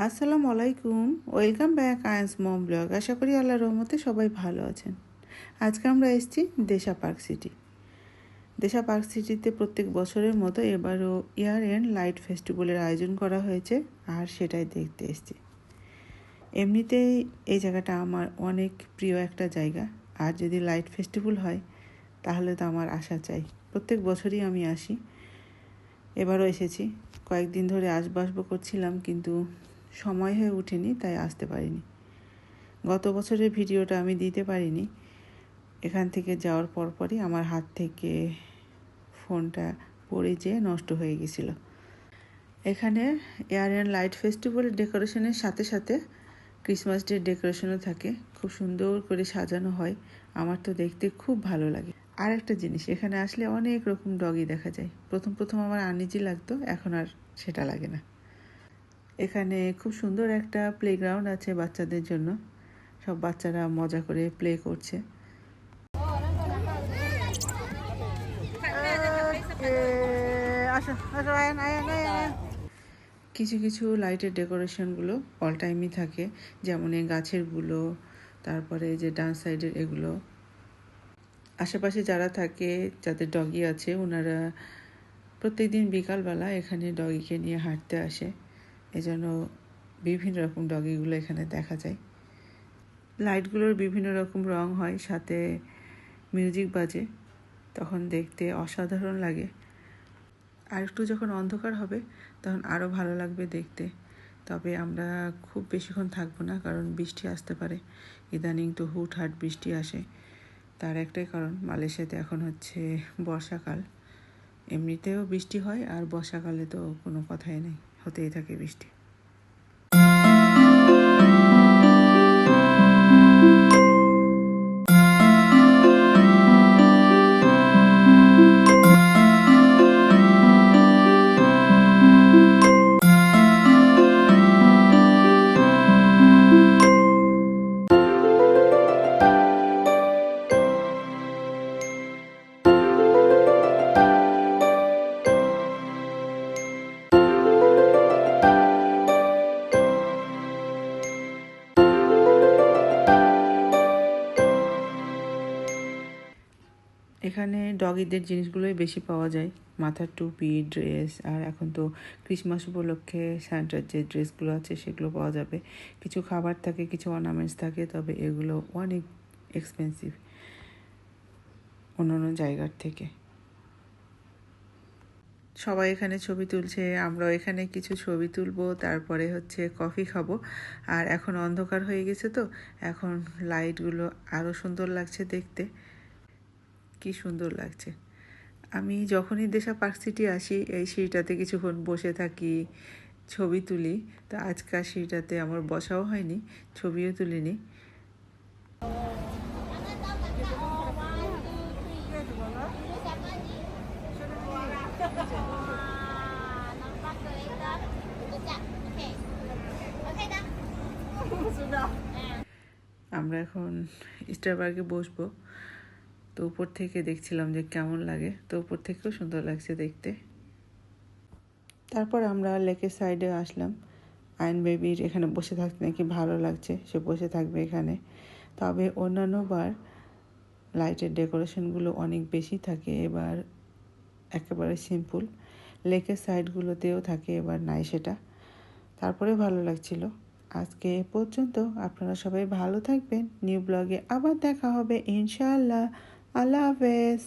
আসসালামু আলাইকুম, welcome back Ayans মম blog. আশা করি আল্লাহর রহমতে সবাই ভালো আছেন। আজকে আমরা এসেছি দেশা পার্ক সিটি। দেশা পার্ক সিটিতে প্রত্যেক বছরের মতো এবারও ইয়ার এন্ড লাইট ফেস্টিভ্যালের আয়োজন করা হয়েছে, আর সেটাই দেখতে এসেছি। এমনিতেই এই জায়গাটা আমার অনেক প্রিয় একটা জায়গা, আর যদি লাইট ফেস্টিভ্যাল হয় তাহলে তো আমার আসা চাই। প্রত্যেক বছরই আমি আসি, এবারও এসেছি। কয়েকদিন ধরে আসবো করছিলাম, কিন্তু সময় হয়ে ওঠেনি, তাই আসতে পারিনি। গত বছরের ভিডিওটা আমি দিতে পারিনি। এখান থেকে যাওয়ার পরপরই আমার হাত থেকে ফোনটা পড়ে যেয়ে নষ্ট হয়ে গেছিলো। এখানে এয়ার অ্যান্ড লাইট ফেস্টিভ্যালের ডেকোরেশনের সাথে সাথে ক্রিসমাস ডে ডেকোরেশনও থাকে, খুব সুন্দর করে সাজানো হয়। আমার তো দেখতে খুব ভালো লাগে। আর একটা জিনিস, এখানে আসলে অনেক রকম ডগই দেখা যায়। প্রথম আমার আনইজি লাগতো, এখন আর সেটা লাগে না। এখানে খুব সুন্দর একটা প্লেগ্রাউন্ড আছে বাচ্চাদের জন্য। সব বাচ্চারা মজা করে প্লে করছে। কিছু কিছু লাইটের ডেকোরেশনগুলো অল টাইমই থাকে, যেমন এই গাছেরগুলো, তারপরে যে ডান সাইডের এগুলো। আশেপাশে যারা থাকে, যাদের ডগি আছে, ওনারা প্রত্যেকদিন বিকালবেলা এখানে ডগিকে নিয়ে হাঁটতে আসে। এজন্য বিভিন্ন রকম ডগিগুলো এখানে দেখা যায়। লাইটগুলোর বিভিন্ন রকম রং হয়, সাথে মিউজিক বাজে, তখন দেখতে অসাধারণ লাগে। আর একটু যখন অন্ধকার হবে তখন আরও ভালো লাগবে দেখতে। তবে আমরা খুব বেশিক্ষণ থাকবো না, কারণ বৃষ্টি আসতে পারে। ইদানিং তো হুটহাট বৃষ্টি আসে। তার একটাই কারণ, মালয়েশিয়াতে এখন হচ্ছে বর্ষাকাল। এমনিতেও বৃষ্টি হয়, আর বর্ষাকালে তো কোনো কথাই নেই, হতেই থাকে বৃষ্টি। এখানে ডগিদের জিনিসগুলোই বেশি পাওয়া যায়, মাথার টুপি, ড্রেস, আর এখন তো ক্রিসমাস উপলক্ষে স্যান্টার যে ড্রেসগুলো আছে সেগুলো পাওয়া যাবে। কিছু খাবার থাকে, কিছু অর্নামেন্টস থাকে, তবে এগুলো অনেক এক্সপেন্সিভ অন্যান্য জায়গার থেকে। সবাই এখানে ছবি তুলছে, আমরাও এখানে কিছু ছবি তুলবো, তারপরে হচ্ছে কফি খাবো। আর এখন অন্ধকার হয়ে গেছে, তো এখন লাইটগুলো আরও সুন্দর লাগছে দেখতে। কি সুন্দর লাগছে। আমি যখনই দেশা পার্ক সিটি আসি, এই সিঁড়িটাতে কিছুক্ষণ বসে থাকি, ছবি তুলি। তো আজকাল সিঁড়িটাতে আমার বসাও হয়নি, ছবিও তুলিনি। আমরা এখন স্টারবার্গে বসবো। তো উপর থেকে দেখছিলাম যে কেমন লাগে, তো উপর থেকেও সুন্দর লাগছে দেখতে। তারপর আমরা লেকের সাইডে আসলাম। আইন বেবির এখানে বসে থাকতে নাকি ভালো লাগছে, সে বসে থাকবে এখানে। তবে অন্যান্য বার লাইটের ডেকোরেশনগুলো অনেক বেশি থাকে, এবার একেবারে সিম্পল। লেকের সাইডগুলোতেও থাকে, এবার নাই সেটা। তারপরে ভালো লাগছিল। আজকে এ পর্যন্ত। আপনারা সবাই ভালো থাকবেন। নিউ ব্লগে আবার দেখা হবে ইনশাআল্লাহ। আল্লাহ হাফেজ।